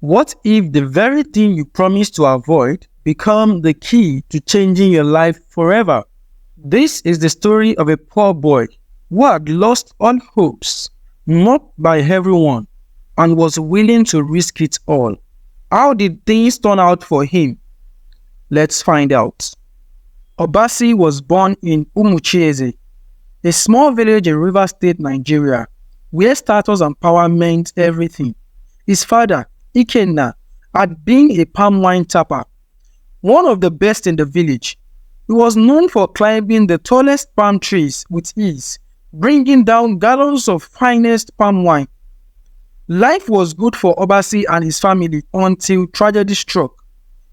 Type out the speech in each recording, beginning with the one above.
What if the very thing you promised to avoid become the key to changing your life forever? This is the story of a poor boy who had lost all hopes, mocked by everyone, and was willing to risk it all. How did things turn out for him? Let's find out. Obasi was born in Umuchieze, a small village in Rivers State, Nigeria, where status and power meant everything. His father, Ikenna, had been a palm wine tapper, one of the best in the village. He was known for climbing the tallest palm trees with ease, bringing down gallons of finest palm wine. Life was good for Obasi and his family until tragedy struck.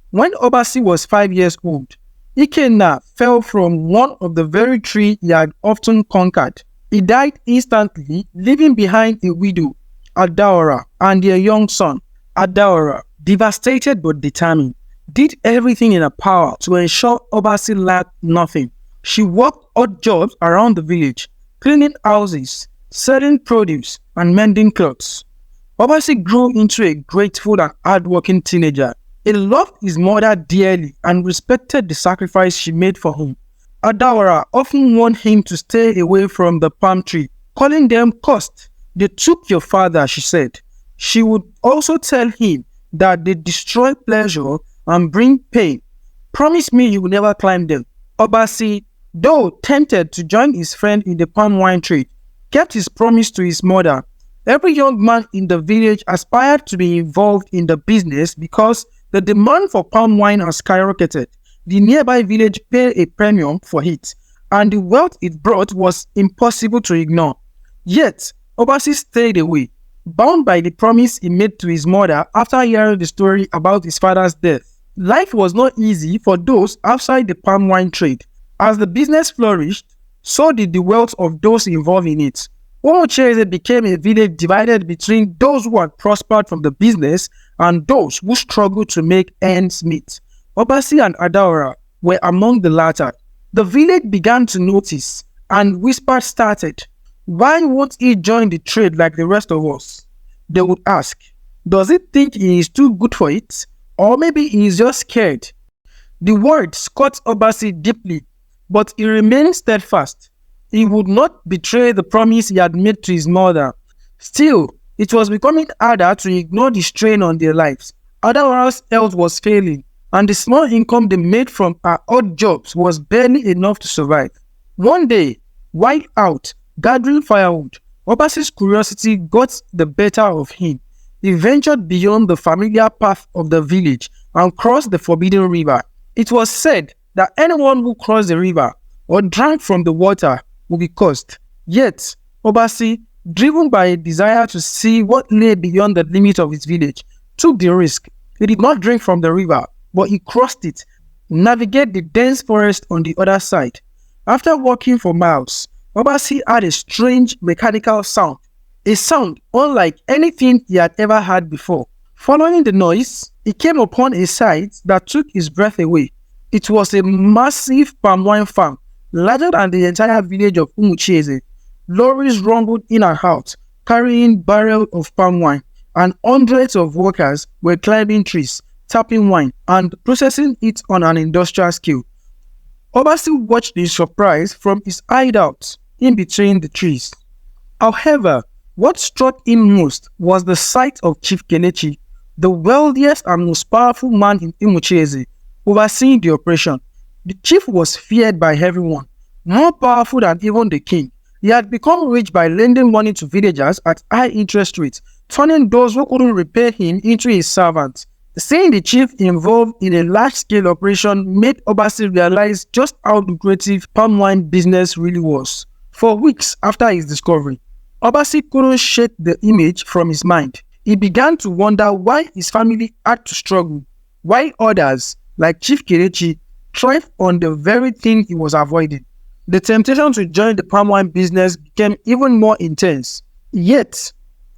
When Obasi was 5 years old, Ikenna fell from one of the very trees he had often conquered. He died instantly, leaving behind a widow, Adaora, and their young son. Adaora, devastated but determined, did everything in her power to ensure Obasi lacked nothing. She worked odd jobs around the village, cleaning houses, selling produce, and mending clothes. Obasi grew into a grateful and hardworking teenager. He loved his mother dearly and respected the sacrifice she made for him. Adaora often warned him to stay away from the palm tree, calling them cursed. "They took your father," she said. She would also tell him that they destroy pleasure and bring pain. "Promise me you will never climb them." Obasi, though tempted to join his friend in the palm wine trade, kept his promise to his mother. Every young man in the village aspired to be involved in the business because the demand for palm wine has skyrocketed. The nearby village paid a premium for it, and the wealth it brought was impossible to ignore. Yet, Obasi stayed away, bound by the promise he made to his mother after hearing the story about his father's death. Life was not easy for those outside the palm wine trade. As the business flourished, so did the wealth of those involved in it. Umuchieze became a village divided between those who had prospered from the business and those who struggled to make ends meet. Obasi and Adaora were among the latter. The village began to notice, and whispers started. "Why won't he join the trade like the rest of us?" They would ask. "Does he think he is too good for it? Or maybe he is just scared?" The words cut Obasi deeply, but he remained steadfast. He would not betray the promise he had made to his mother. Still, it was becoming harder to ignore the strain on their lives. Adaora's health was failing, and the small income they made from her odd jobs was barely enough to survive. One day, while out gathering firewood, Obasi's curiosity got the better of him. He ventured beyond the familiar path of the village and crossed the forbidden river. It was said that anyone who crossed the river or drank from the water would be cursed. Yet, Obasi, driven by a desire to see what lay beyond the limit of his village, took the risk. He did not drink from the river, but he crossed it, navigated the dense forest on the other side. After walking for miles, Obasi heard a strange mechanical sound, a sound unlike anything he had ever heard before. Following the noise, he came upon a sight that took his breath away. It was a massive palm wine farm, larger than the entire village of Umuchieze. Lorries rumbled in and out, carrying barrels of palm wine, and hundreds of workers were climbing trees, tapping wine, and processing it on an industrial scale. Obasi watched in surprise from his hideout in between the trees. However, what struck him most was the sight of Chief Kelechi, the wealthiest and most powerful man in Umuchieze, overseeing the operation. The chief was feared by everyone, more powerful than even the king. He had become rich by lending money to villagers at high interest rates, turning those who couldn't repay him into his servants. Seeing the chief involved in a large-scale operation made Obasi realize just how lucrative palm wine business really was. For weeks after his discovery, Obasi couldn't shake the image from his mind. He began to wonder why his family had to struggle, why others, like Chief Kelechi, thrived on the very thing he was avoiding. The temptation to join the palm wine business became even more intense. Yet,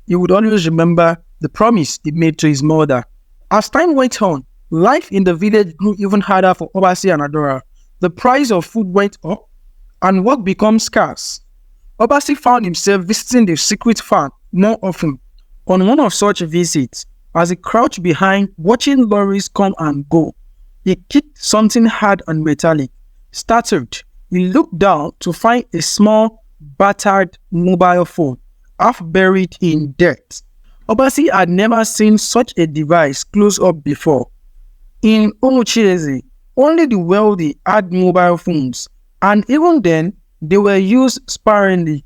he would always remember the promise he made to his mother. As time went on, life in the village grew even harder for Obasi and Adaora. The price of food went up, and work became scarce. Obasi found himself visiting the secret farm more often. On one of such visits, as he crouched behind, watching lorries come and go. He kicked something hard and metallic. Startled, he looked down to find a small, battered mobile phone, half buried in dirt. Obasi had never seen such a device close up before. In Umuchieze, only the wealthy had mobile phones, and even then, they were used sparingly.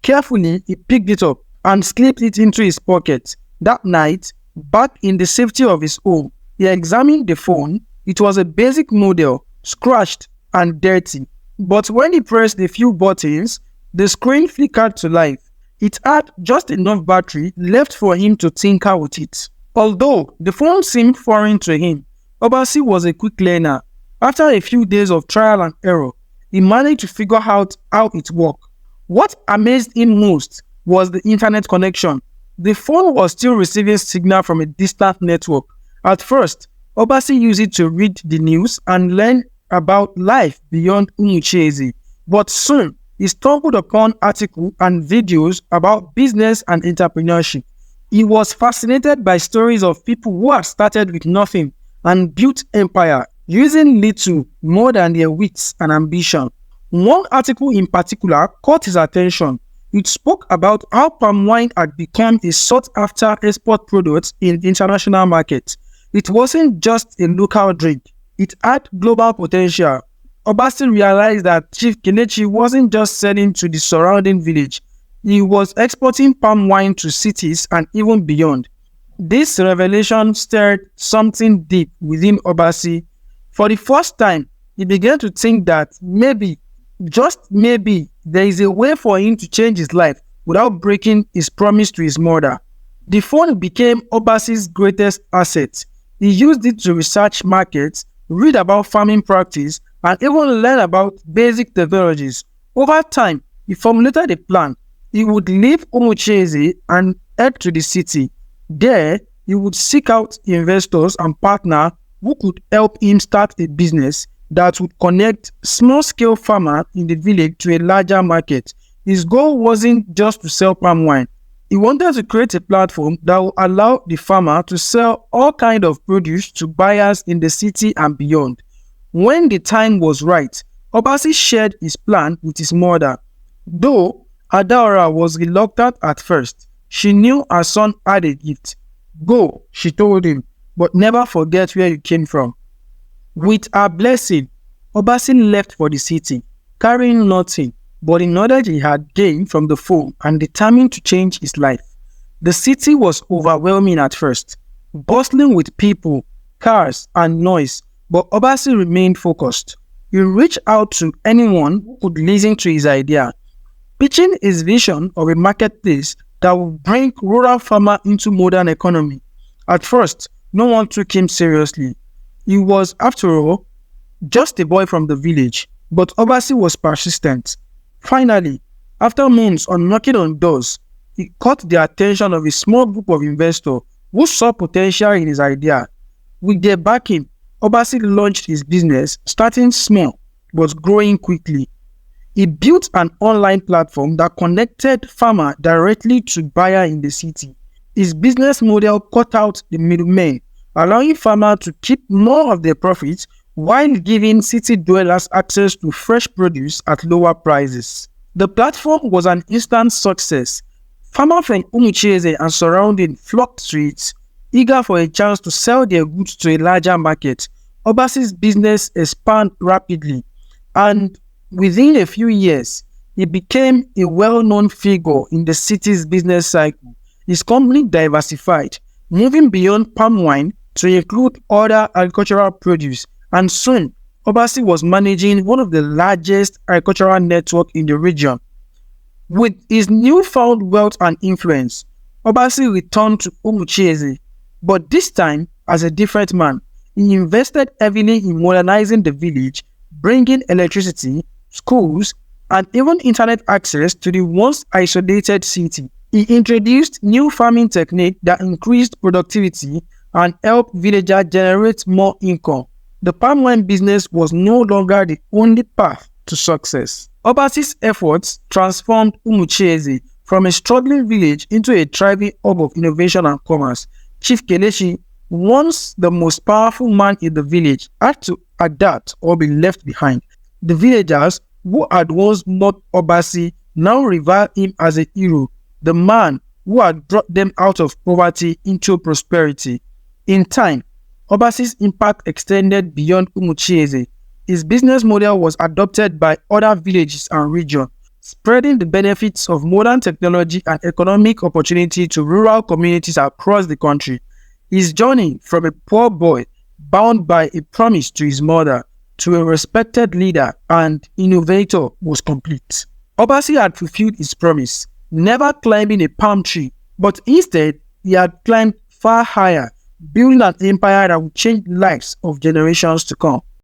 Carefully, he picked it up and slipped it into his pocket. That night, back in the safety of his home, he examined the phone. It was a basic model, scratched and dirty. But when he pressed a few buttons, the screen flickered to life. It had just enough battery left for him to tinker with it. Although the phone seemed foreign to him, Obasi was a quick learner. After a few days of trial and error, he managed to figure out how it worked. What amazed him most was the internet connection. The phone was still receiving signal from a distant network. At first, Obasi used it to read the news and learn about life beyond Umuchieze. But soon, he stumbled upon articles and videos about business and entrepreneurship. He was fascinated by stories of people who had started with nothing and built empire using little more than their wits and ambition. One article in particular caught his attention. It spoke about how palm wine had become a sought-after export product in international markets. It wasn't just a local drink. It had global potential. Obasi realized that Chief Kelechi wasn't just selling to the surrounding village. He was exporting palm wine to cities and even beyond. This revelation stirred something deep within Obasi. For the first time, he began to think that maybe, just maybe, there is a way for him to change his life without breaking his promise to his mother. The phone became Obasi's greatest asset. He used it to research markets, read about farming practice, and even learn about basic technologies. Over time, he formulated a plan. He would leave Umuchieze and head to the city. There, he would seek out investors and partners who could help him start a business that would connect small-scale farmers in the village to a larger market. His goal wasn't just to sell palm wine. He wanted to create a platform that would allow the farmer to sell all kinds of produce to buyers in the city and beyond. When the time was right, Obasi shared his plan with his mother. Though Adaora was reluctant at first, she knew her son had a gift. "Go," she told him, "but never forget where you came from." With her blessing, Obasi left for the city, carrying nothing but the knowledge he had gained from the phone and determined to change his life. The city was overwhelming at first, bustling with people, cars, and noise, but Obasi remained focused. He reached out to anyone who could listen to his idea, pitching his vision of a marketplace that would bring rural farmers into modern economy. At first, no one took him seriously. He was, after all, just a boy from the village, but Obasi was persistent. Finally, after months on knocking on doors, he caught the attention of a small group of investors who saw potential in his idea. With their backing, Obasi launched his business, starting small but growing quickly. He built an online platform that connected farmers directly to buyers in the city. His business model cut out the middlemen, allowing farmers to keep more of their profits while giving city dwellers access to fresh produce at lower prices. The platform was an instant success. Farmers from Umuchieze and surrounding flocked to it, eager for a chance to sell their goods to a larger market. Obasi's business expanded rapidly, and within a few years, he became a well-known figure in the city's business cycle. His company diversified, moving beyond palm wine to include other agricultural produce, and soon, Obasi was managing one of the largest agricultural networks in the region. With his newfound wealth and influence, Obasi returned to Umuchieze, but this time as a different man. He invested heavily in modernizing the village, bringing electricity, schools, and even internet access to the once isolated city. He introduced new farming techniques that increased productivity and helped villagers generate more income. The palm wine business was no longer the only path to success. Obasi's efforts transformed Umuchieze from a struggling village into a thriving hub of innovation and commerce. Chief Kelechi, once the most powerful man in the village, had to adapt or be left behind. The villagers, who had once mocked Obasi, now revere him as a hero, the man who had brought them out of poverty into prosperity. In time, Obasi's impact extended beyond Umuchieze. His business model was adopted by other villages and regions, spreading the benefits of modern technology and economic opportunity to rural communities across the country. His journey from a poor boy bound by a promise to his mother to a respected leader and innovator was complete. Obasi had fulfilled his promise, never climbing a palm tree, but instead he had climbed far higher, building an empire that would change the lives of generations to come.